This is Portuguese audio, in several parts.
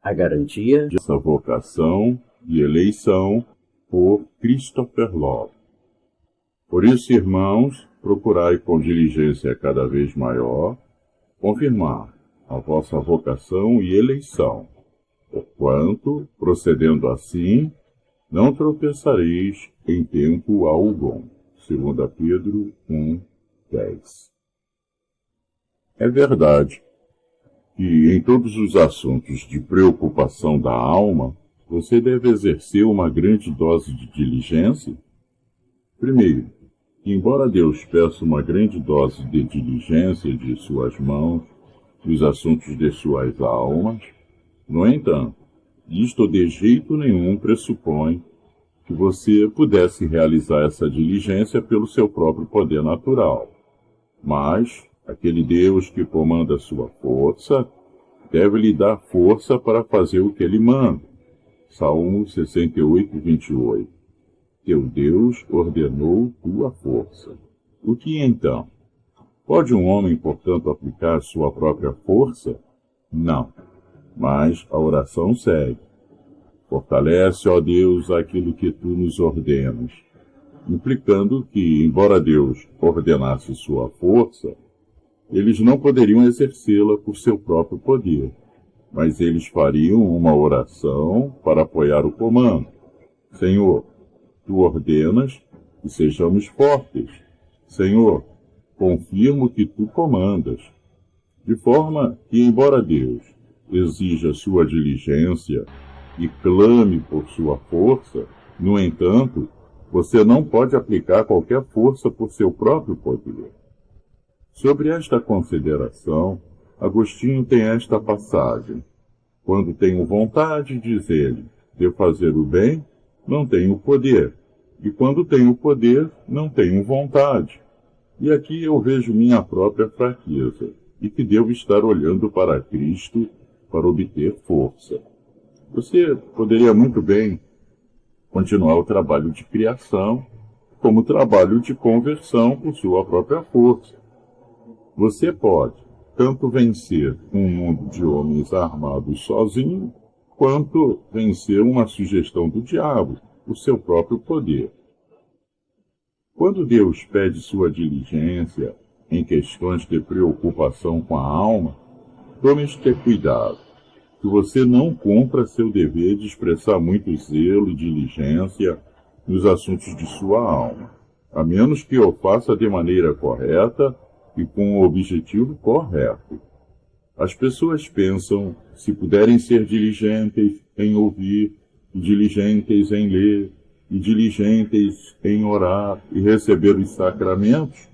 A garantia de essa vocação e eleição por Christopher Love. Por isso, irmãos, procurai com diligência cada vez maior confirmar a vossa vocação e eleição, porquanto, procedendo assim, não tropeçareis em tempo algum. 2 Pedro 1:10. É verdade que em todos os assuntos de preocupação da alma, você deve exercer uma grande dose de diligência. Primeiro, que embora Deus peça uma grande dose de diligência de suas mãos nos assuntos de suas almas, no entanto, isto de jeito nenhum pressupõe que você pudesse realizar essa diligência pelo seu próprio poder natural. Mas aquele Deus que comanda sua força deve lhe dar força para fazer o que ele manda. Salmo 68:28. Teu Deus ordenou tua força. O que então? Pode um homem, portanto, aplicar sua própria força? Não. Mas a oração segue. Fortalece, ó Deus, aquilo que tu nos ordenas, implicando que, embora Deus ordenasse sua força, eles não poderiam exercê-la por seu próprio poder, mas eles fariam uma oração para apoiar o comando. Senhor, tu ordenas que sejamos fortes. Senhor, confirmo que tu comandas. De forma que, embora Deus exija sua diligência e clame por sua força, no entanto, você não pode aplicar qualquer força por seu próprio poder. Sobre esta consideração, Agostinho tem esta passagem. Quando tenho vontade, diz ele, de fazer o bem, não tenho poder. E quando tenho poder, não tenho vontade. E aqui eu vejo minha própria fraqueza, e que devo estar olhando para Cristo para obter força. Você poderia muito bem continuar o trabalho de criação como trabalho de conversão por sua própria força. Você pode tanto vencer um mundo de homens armados sozinho, quanto vencer uma sugestão do diabo, o seu próprio poder. Quando Deus pede sua diligência em questões de preocupação com a alma, tome ter cuidado, que você não cumpra seu dever de expressar muito zelo e diligência nos assuntos de sua alma, a menos que o faça de maneira correta e com o objetivo correto. As pessoas pensam, se puderem ser diligentes em ouvir, e diligentes em ler, e diligentes em orar e receber os sacramentos,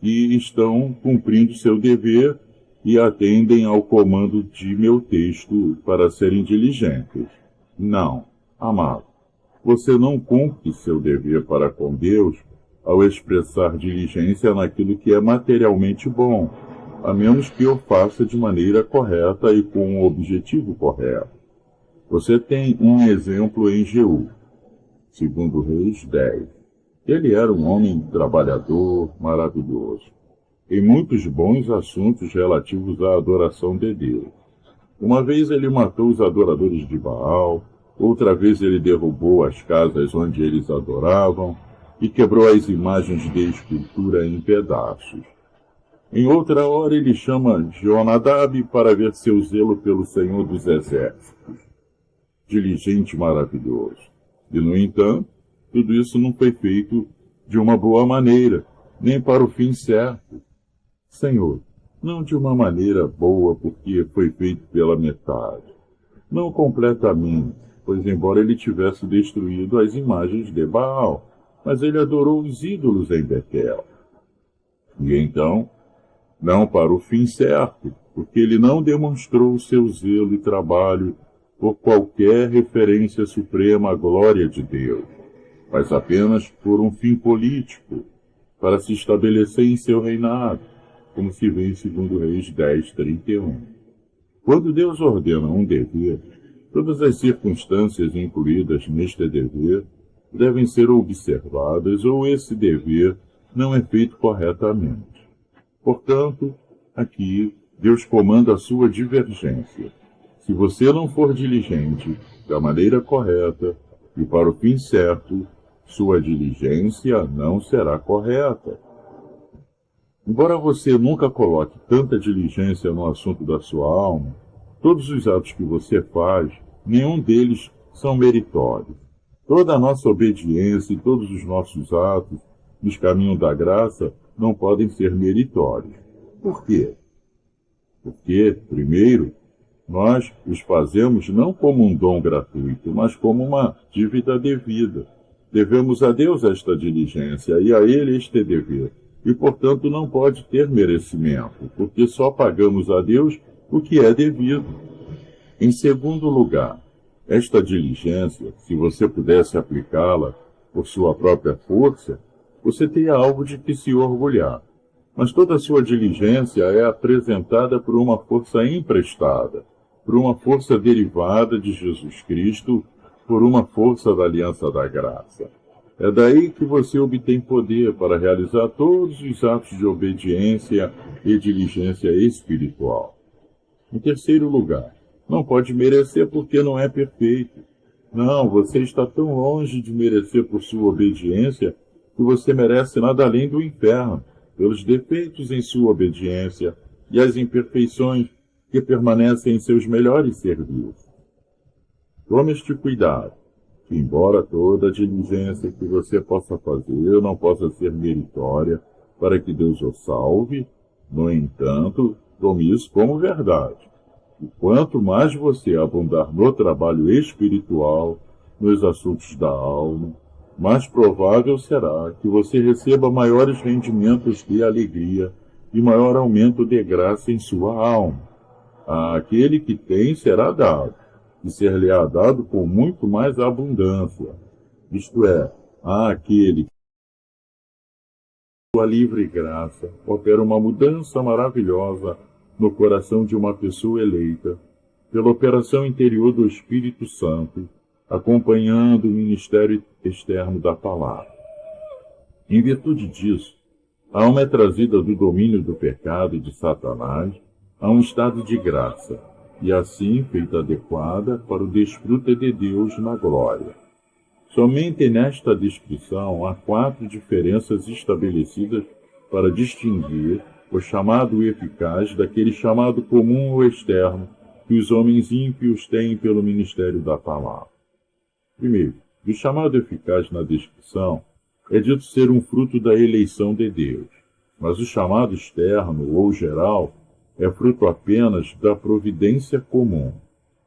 que estão cumprindo seu dever e atendem ao comando de meu texto para serem diligentes. Não, amado, você não cumpre seu dever para com Deus ao expressar diligência naquilo que é materialmente bom, a menos que o faça de maneira correta e com o objetivo correto. Você tem um exemplo em Jeú, 2 Reis 10. Ele era um homem trabalhador, maravilhoso, em muitos bons assuntos relativos à adoração de Deus. Uma vez ele matou os adoradores de Baal, outra vez ele derrubou as casas onde eles adoravam e quebrou as imagens de escultura em pedaços. Em outra hora ele chama Jonadab para ver seu zelo pelo Senhor dos Exércitos. Diligente e maravilhoso. E, no entanto, tudo isso não foi feito de uma boa maneira, nem para o fim certo. Senhor, não de uma maneira boa, porque foi feito pela metade. Não completamente, pois embora ele tivesse destruído as imagens de Baal, mas ele adorou os ídolos em Betel. E então, não para o fim certo, porque ele não demonstrou o seu zelo e trabalho por qualquer referência suprema à glória de Deus, mas apenas por um fim político, para se estabelecer em seu reinado, como se vê em 2 Reis 10:31. Quando Deus ordena um dever, todas as circunstâncias incluídas neste dever devem ser observadas ou esse dever não é feito corretamente. Portanto, aqui Deus comanda a sua divergência. Se você não for diligente da maneira correta e para o fim certo, sua diligência não será correta. Embora você nunca coloque tanta diligência no assunto da sua alma, todos os atos que você faz, nenhum deles são meritórios. Toda a nossa obediência e todos os nossos atos nos caminhos da graça não podem ser meritórios. Por quê? Porque, primeiro, nós os fazemos não como um dom gratuito, mas como uma dívida devida. Devemos a Deus esta diligência e a Ele este dever. E, portanto, não pode ter merecimento, porque só pagamos a Deus o que é devido. Em segundo lugar, esta diligência, se você pudesse aplicá-la por sua própria força, você teria algo de que se orgulhar. Mas toda a sua diligência é apresentada por uma força emprestada, por uma força derivada de Jesus Cristo, por uma força da aliança da graça. É daí que você obtém poder para realizar todos os atos de obediência e diligência espiritual. Em terceiro lugar, não pode merecer porque não é perfeito. Não, você está tão longe de merecer por sua obediência que você merece nada além do inferno, pelos defeitos em sua obediência e as imperfeições que permanecem em seus melhores serviços. Tome este cuidado, que embora toda a diligência que você possa fazer não possa ser meritória para que Deus o salve, no entanto, tome isso como verdade. E quanto mais você abundar no trabalho espiritual, nos assuntos da alma, mais provável será que você receba maiores rendimentos de alegria e maior aumento de graça em sua alma. Àquele que tem será dado, e ser-lhe-á dado com muito mais abundância. Isto é, àquele que sua livre graça opera uma mudança maravilhosa no coração de uma pessoa eleita, pela operação interior do Espírito Santo, acompanhando o ministério externo da palavra. Em virtude disso, a alma é trazida do domínio do pecado e de Satanás a um estado de graça, e assim feita adequada para o desfrute de Deus na glória. Somente nesta descrição há 4 diferenças estabelecidas para distinguir o chamado eficaz daquele chamado comum ou externo que os homens ímpios têm pelo ministério da palavra. Primeiro, o chamado eficaz na descrição é dito ser um fruto da eleição de Deus, mas o chamado externo ou geral é fruto apenas da providência comum.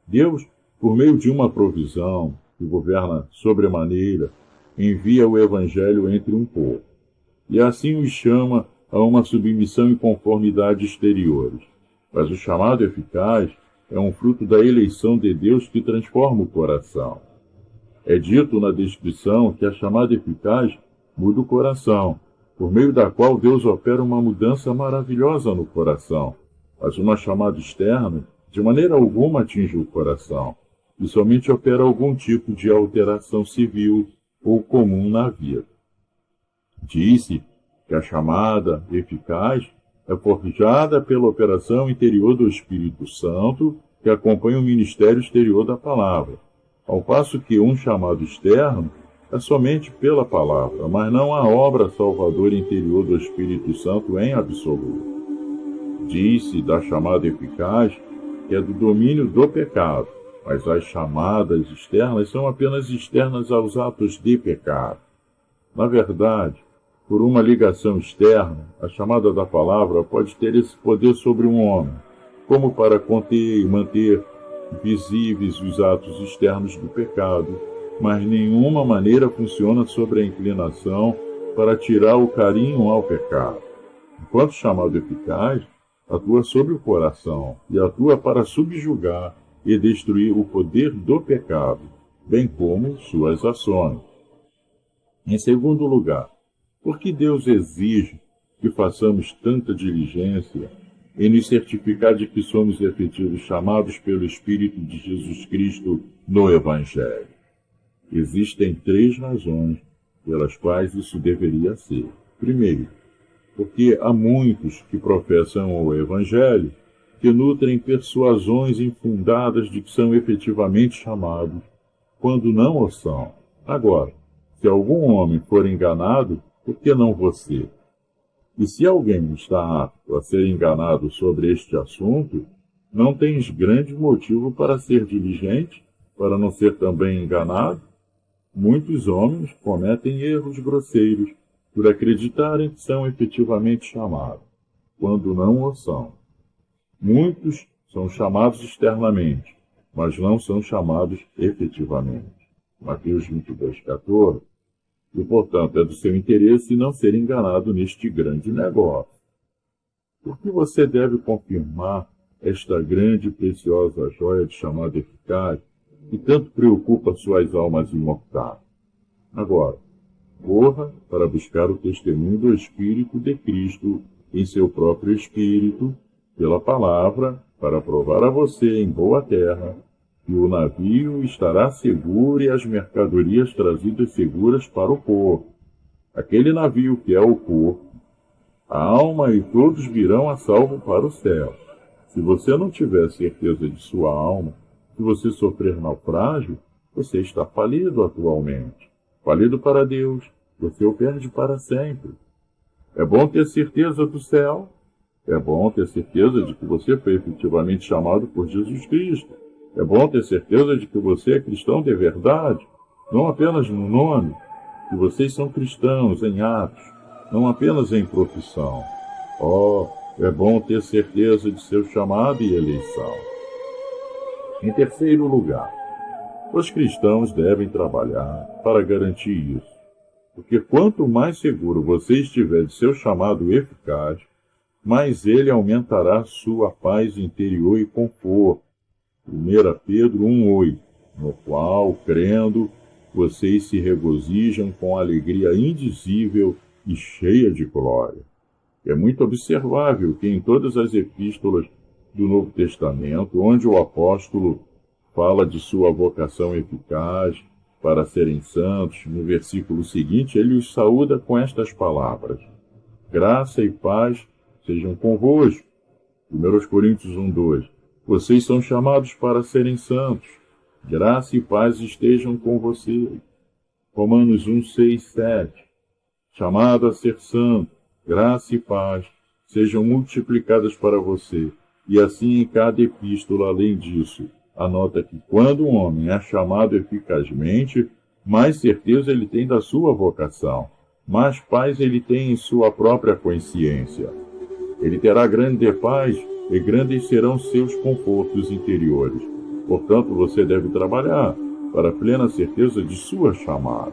Deus, por meio de uma provisão que governa sobremaneira, envia o Evangelho entre um povo, e assim os chama a uma submissão e conformidade exteriores. Mas o chamado eficaz é um fruto da eleição de Deus que transforma o coração. É dito na descrição que a chamada eficaz muda o coração, por meio da qual Deus opera uma mudança maravilhosa no coração. Mas uma chamada externa, de maneira alguma atinge o coração, e somente opera algum tipo de alteração civil ou comum na vida. Disse que a chamada eficaz é forjada pela operação interior do Espírito Santo, que acompanha o ministério exterior da palavra, ao passo que um chamado externo é somente pela palavra, mas não a obra salvadora interior do Espírito Santo em absoluto. Disse da chamada eficaz que é do domínio do pecado, mas as chamadas externas são apenas externas aos atos de pecado. Na verdade, por uma ligação externa, a chamada da palavra pode ter esse poder sobre um homem, como para conter e manter visíveis os atos externos do pecado, mas nenhuma maneira funciona sobre a inclinação para tirar o carinho ao pecado. Enquanto chamado eficaz, atua sobre o coração e atua para subjugar e destruir o poder do pecado, bem como suas ações. Em segundo lugar, por que Deus exige que façamos tanta diligência em nos certificar de que somos efetivos chamados pelo Espírito de Jesus Cristo no Evangelho? Existem 3 razões pelas quais isso deveria ser. Primeiro, porque há muitos que professam o Evangelho que nutrem persuasões infundadas de que são efetivamente chamados, quando não o são. Agora, se algum homem for enganado, por que não você? E se alguém está apto a ser enganado sobre este assunto, não tens grande motivo para ser diligente, para não ser também enganado? Muitos homens cometem erros grosseiros por acreditarem que são efetivamente chamados, quando não o são. Muitos são chamados externamente, mas não são chamados efetivamente. Mateus 22:14. E, portanto, é do seu interesse não ser enganado neste grande negócio. Por que você deve confirmar esta grande e preciosa joia de chamado eficaz que tanto preocupa suas almas imortais? Agora, corra para buscar o testemunho do Espírito de Cristo em seu próprio Espírito, pela palavra, para provar a você em boa terra que o navio estará seguro e as mercadorias trazidas seguras para o porto. Aquele navio que é o porto, a alma e todos virão a salvo para o céu. Se você não tiver certeza de sua alma, se você sofrer naufrágio, você está falido atualmente. Falido para Deus, você o perde para sempre. É bom ter certeza do céu. É bom ter certeza de que você foi efetivamente chamado por Jesus Cristo. É bom ter certeza de que você é cristão de verdade, não apenas no nome, que vocês são cristãos em atos, não apenas em profissão. É bom ter certeza de seu chamado e eleição. Em terceiro lugar, os cristãos devem trabalhar para garantir isso, porque quanto mais seguro você estiver de seu chamado eficaz, mais ele aumentará sua paz interior e conforto. 1 Pedro 1:8, no qual, crendo, vocês se regozijam com alegria indizível e cheia de glória. É muito observável que em todas as epístolas do Novo Testamento, onde o apóstolo fala de sua vocação eficaz para serem santos, no versículo seguinte ele os saúda com estas palavras: graça e paz sejam convosco. 1 Coríntios 1:2. Vocês são chamados para serem santos. Graça e paz estejam com vocês. Romanos 1:6-7. Chamado a ser santo, graça e paz sejam multiplicadas para você. E assim em cada epístola, além disso, anota que quando um homem é chamado eficazmente, mais certeza ele tem da sua vocação, mais paz ele tem em sua própria consciência. Ele terá grande paz e grandes serão seus confortos interiores. Portanto, você deve trabalhar para a plena certeza de sua chamada.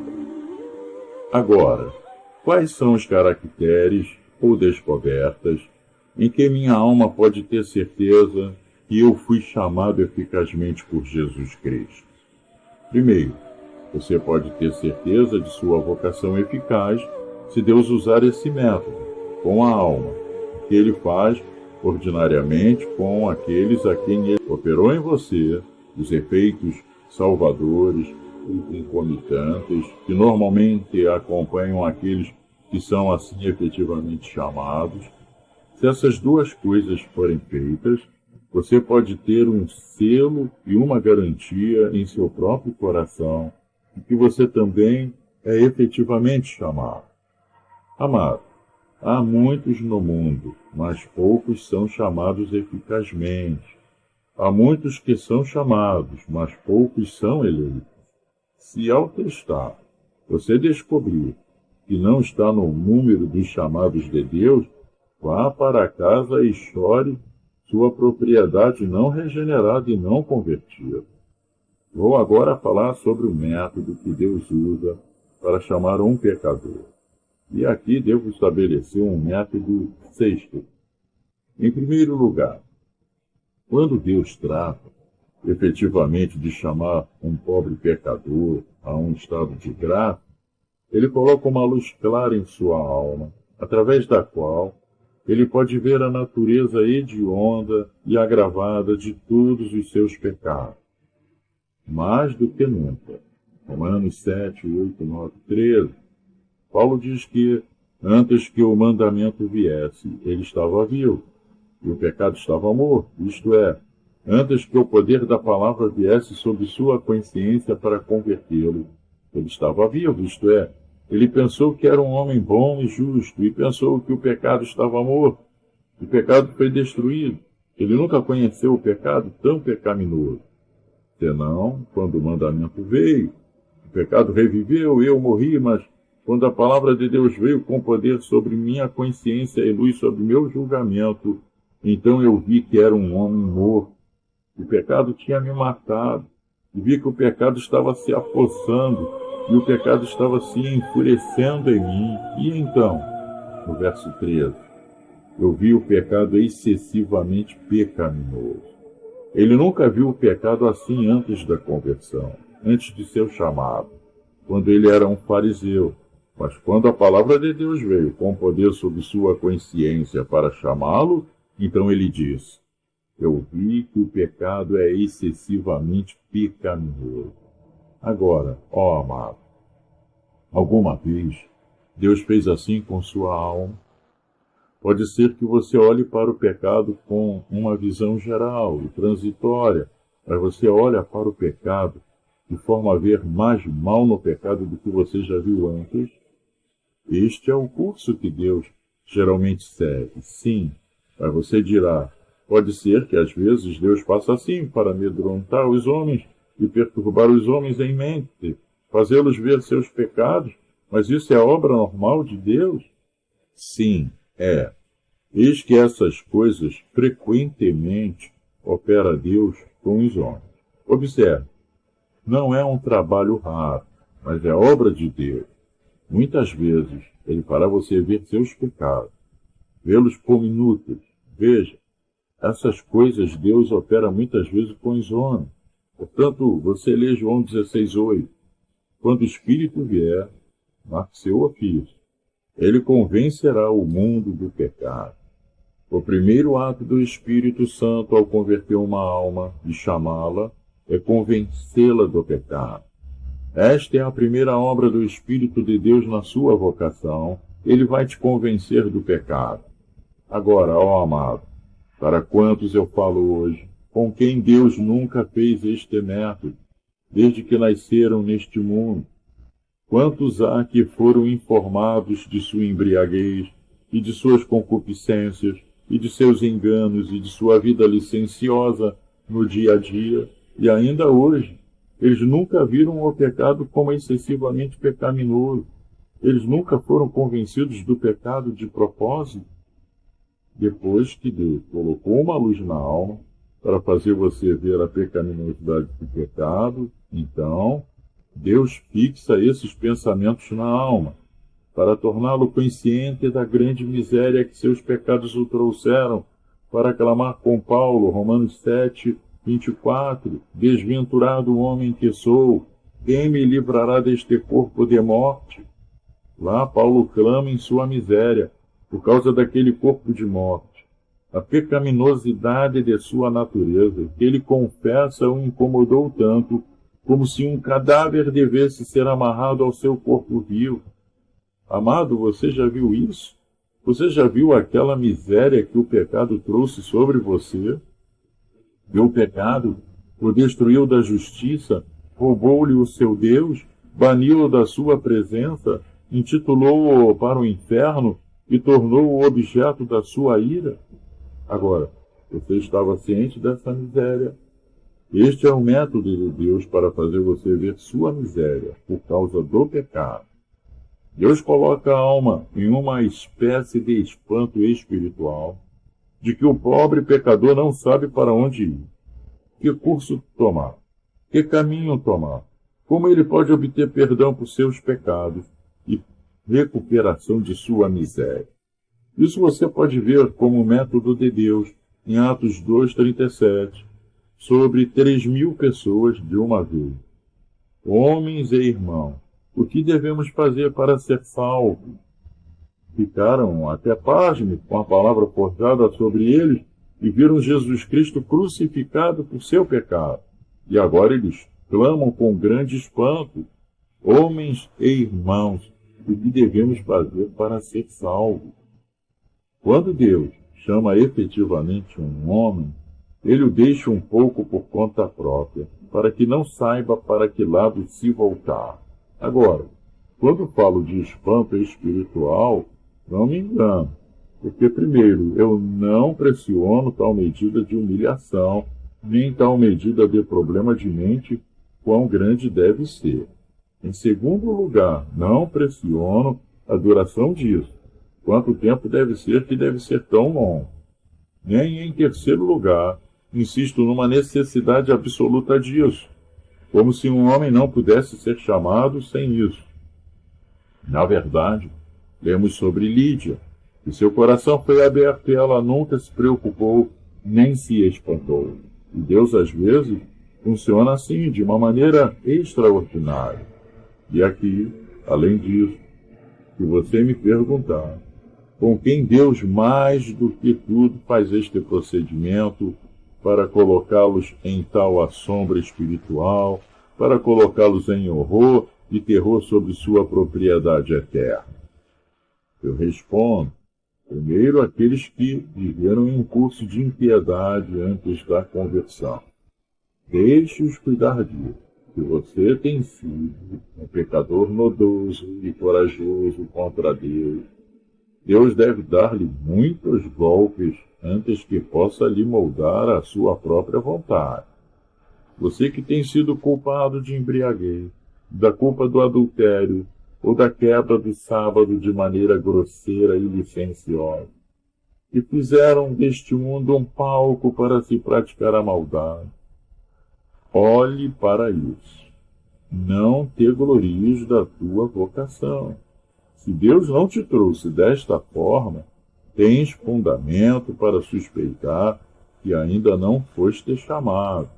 Agora, quais são os caracteres ou descobertas em que minha alma pode ter certeza que eu fui chamado eficazmente por Jesus Cristo? Primeiro, você pode ter certeza de sua vocação eficaz se Deus usar esse método, com a alma, que Ele faz ordinariamente com aqueles a quem Ele operou em você, os efeitos salvadores e concomitantes, que normalmente acompanham aqueles que são assim efetivamente chamados. Se essas duas coisas forem feitas, você pode ter um selo e uma garantia em seu próprio coração de que você também é efetivamente chamado. Amado, há muitos no mundo, mas poucos são chamados eficazmente. Há muitos que são chamados, mas poucos são eleitos. Se ao testar você descobrir que não está no número dos chamados de Deus, vá para casa e chore sua propriedade não regenerada e não convertida. Vou agora falar sobre o método que Deus usa para chamar um pecador. E aqui devo estabelecer um método sexto. Em primeiro lugar, quando Deus trata efetivamente de chamar um pobre pecador a um estado de graça, Ele coloca uma luz clara em sua alma, através da qual ele pode ver a natureza hedionda e agravada de todos os seus pecados. Mais do que nunca. Romanos 7, 8, 9, 13. Paulo diz que, antes que o mandamento viesse, ele estava vivo. e o pecado estava morto, isto é, antes que o poder da palavra viesse sobre sua consciência para convertê-lo. Ele estava vivo, isto é, ele pensou que era um homem bom e justo, e pensou que o pecado estava morto. O pecado foi destruído. Ele nunca conheceu o pecado tão pecaminoso. Senão, quando o mandamento veio, o pecado reviveu, eu morri, mas quando a palavra de Deus veio com poder sobre minha consciência e luz sobre meu julgamento, então eu vi que era um homem morto. O pecado tinha me matado, e vi que o pecado estava se apossando, e o pecado estava se enfurecendo em mim. E então, no verso 13, eu vi o pecado excessivamente pecaminoso. Ele nunca viu o pecado assim antes da conversão, antes de seu chamado, quando ele era um fariseu. Mas quando a palavra de Deus veio com poder sobre sua consciência para chamá-lo, então ele disse: eu vi que o pecado é excessivamente pecaminoso. Agora, ó amado, alguma vez Deus fez assim com sua alma? Pode ser que você olhe para o pecado com uma visão geral e transitória, mas você olha para o pecado de forma a ver mais mal no pecado do que você já viu antes? Este é o curso que Deus geralmente segue, sim, mas você dirá: pode ser que às vezes Deus faça assim para amedrontar os homens e perturbar os homens em mente, fazê-los ver seus pecados, mas isso é obra normal de Deus? Sim, é. Eis que essas coisas frequentemente opera Deus com os homens. Observe, não é um trabalho raro, mas é obra de Deus. Muitas vezes Ele fará você ver seus pecados, vê-los como inúteis. Veja, essas coisas Deus opera muitas vezes com os homens. Portanto, você lê João 16:8. Quando o Espírito vier, marque seu ofício. Ele convencerá o mundo do pecado. O primeiro ato do Espírito Santo ao converter uma alma e chamá-la é convencê-la do pecado. Esta é a primeira obra do Espírito de Deus na sua vocação. Ele vai te convencer do pecado. Agora, ó amado, para quantos eu falo hoje, com quem Deus nunca fez este método, desde que nasceram neste mundo? Quantos há que foram informados de sua embriaguez, e de suas concupiscências, e de seus enganos, e de sua vida licenciosa no dia a dia, e ainda hoje, eles nunca viram o pecado como excessivamente pecaminoso. Eles nunca foram convencidos do pecado de propósito. Depois que Deus colocou uma luz na alma para fazer você ver a pecaminosidade do pecado, então Deus fixa esses pensamentos na alma, para torná-lo consciente da grande miséria que seus pecados o trouxeram, para clamar com Paulo, Romanos 7:24, desventurado homem que sou, quem me livrará deste corpo de morte? Lá Paulo clama em sua miséria, por causa daquele corpo de morte. A pecaminosidade de sua natureza, que ele confessa, o incomodou tanto, como se um cadáver devesse ser amarrado ao seu corpo vivo. Amado, você já viu isso? Você já viu aquela miséria que o pecado trouxe sobre você? E o pecado o destruiu da justiça, roubou-lhe o seu Deus, baniu-o da sua presença, intitulou-o para o inferno e tornou-o objeto da sua ira? Agora, você estava ciente dessa miséria. Este é o método de Deus para fazer você ver sua miséria por causa do pecado. Deus coloca a alma em uma espécie de espanto espiritual, de que o pobre pecador não sabe para onde ir, que curso tomar, que caminho tomar, como ele pode obter perdão por seus pecados e recuperação de sua miséria. Isso você pode ver como método de Deus em Atos 2:37, sobre 3.000 pessoas de uma vez. Homens e irmãos, o que devemos fazer para ser salvos? Ficaram até pasmos com a palavra forjada sobre eles e viram Jesus Cristo crucificado por seu pecado. E agora eles clamam com grande espanto: homens e irmãos, o que devemos fazer para ser salvos? Quando Deus chama efetivamente um homem, ele o deixa um pouco por conta própria, para que não saiba para que lado se voltar. Agora, quando falo de espanto espiritual, não me engano, porque, primeiro, eu não pressiono tal medida de humilhação, nem tal medida de problema de mente, quão grande deve ser. Em segundo lugar, não pressiono a duração disso, quanto tempo deve ser que deve ser tão longo. Nem, em terceiro lugar, insisto numa necessidade absoluta disso, como se um homem não pudesse ser chamado sem isso. Na verdade, lemos sobre Lídia, que seu coração foi aberto e ela nunca se preocupou nem se espantou. E Deus, às vezes, funciona assim, de uma maneira extraordinária. E aqui, além disso, se você me perguntar, com quem Deus mais do que tudo faz este procedimento para colocá-los em tal assombro espiritual, para colocá-los em horror e terror sobre sua propriedade eterna? Eu respondo, primeiro, aqueles que viveram em um curso de impiedade antes da conversão. Deixe-os cuidar disso. Se você tem sido um pecador nodoso e corajoso contra Deus, Deus deve dar-lhe muitos golpes antes que possa lhe moldar a sua própria vontade. Você que tem sido culpado de embriaguez, da culpa do adultério, ou da quebra do sábado de maneira grosseira e licenciosa, que fizeram deste mundo um palco para se praticar a maldade. Olhe para isso. Não te glories da tua vocação. Se Deus não te trouxe desta forma, tens fundamento para suspeitar que ainda não foste chamado.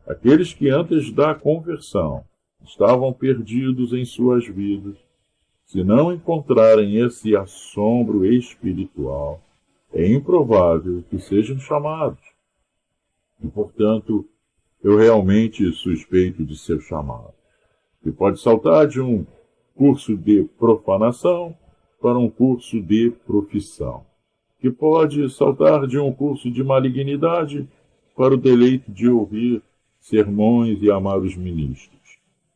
Aqueles que antes da conversão estavam perdidos em suas vidas, se não encontrarem esse assombro espiritual, é improvável que sejam chamados. E, portanto, eu realmente suspeito de ser chamado. Que pode saltar de um curso de profanação para um curso de profissão. Que pode saltar de um curso de malignidade para o deleite de ouvir sermões e amar os ministros.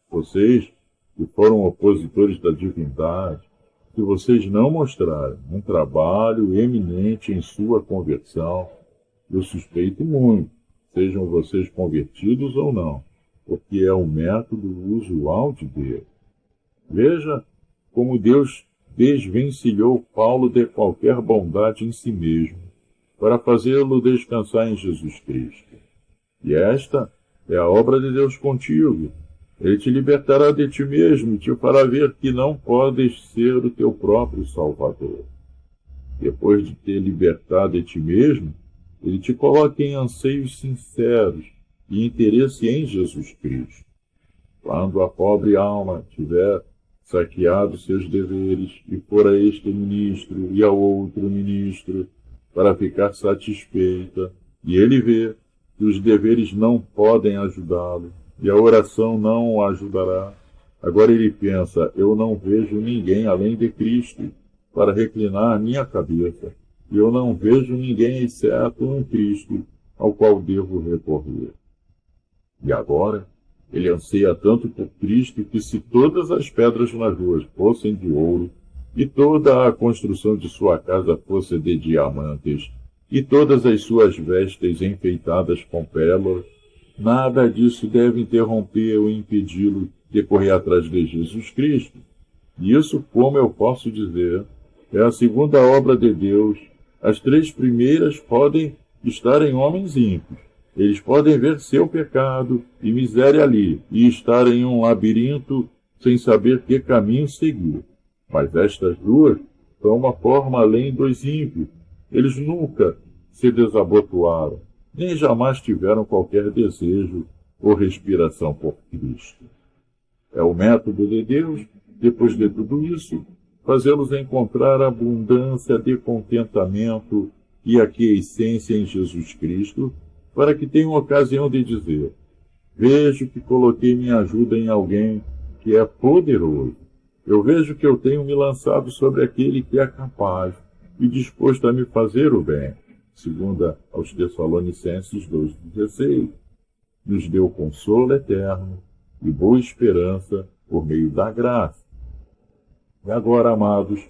Vocês, que foram opositores da divindade, se vocês não mostrarem um trabalho eminente em sua conversão, eu suspeito muito, sejam vocês convertidos ou não, porque é o método usual de Deus. Veja como Deus desvencilhou Paulo de qualquer bondade em si mesmo, para fazê-lo descansar em Jesus Cristo. E esta é a obra de Deus contigo. Ele te libertará de ti mesmo e te fará ver que não podes ser o teu próprio Salvador. Depois de ter libertado de ti mesmo, ele te coloca em anseios sinceros e interesse em Jesus Cristo. Quando a pobre alma tiver saqueado seus deveres e for a este ministro e ao outro ministro para ficar satisfeita, e ele vê que os deveres não podem ajudá-lo, e a oração não o ajudará, agora ele pensa, eu não vejo ninguém além de Cristo para reclinar minha cabeça, e eu não vejo ninguém exceto um Cristo ao qual devo recorrer. E agora, ele anseia tanto por Cristo que se todas as pedras nas ruas fossem de ouro, e toda a construção de sua casa fosse de diamantes, e todas as suas vestes enfeitadas com pérolas, nada disso deve interromper ou impedi-lo de correr atrás de Jesus Cristo. E isso, como eu posso dizer, é a segunda obra de Deus. As três primeiras podem estar em homens ímpios. Eles podem ver seu pecado e miséria ali, e estar em um labirinto sem saber que caminho seguir. Mas estas duas são uma forma além dos ímpios. Eles nunca se desabotoaram, nem jamais tiveram qualquer desejo ou respiração por Cristo. É o método de Deus, depois de tudo isso, fazê-los encontrar abundância de contentamento e aquiescência em Jesus Cristo, para que tenham ocasião de dizer, vejo que coloquei minha ajuda em alguém que é poderoso. Eu vejo que eu tenho me lançado sobre aquele que é capaz e disposto a me fazer o bem. segundo aos Tessalonicenses 2,16, nos deu consolo eterno e boa esperança por meio da graça. E agora, amados,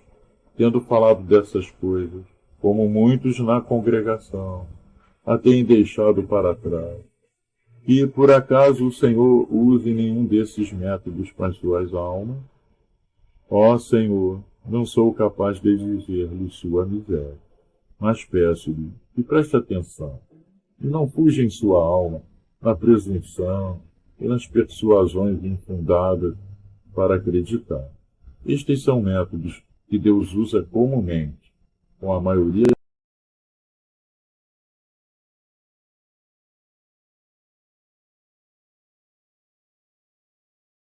tendo falado dessas coisas, como muitos na congregação a têm deixado para trás, e por acaso o Senhor use nenhum desses métodos para as suas almas, ó Senhor, não sou capaz de dizer-lhe sua miséria, mas peço-lhe que preste atenção e não fuja em sua alma na presunção e nas persuasões infundadas para acreditar. Estes são métodos que Deus usa comumente com a maioria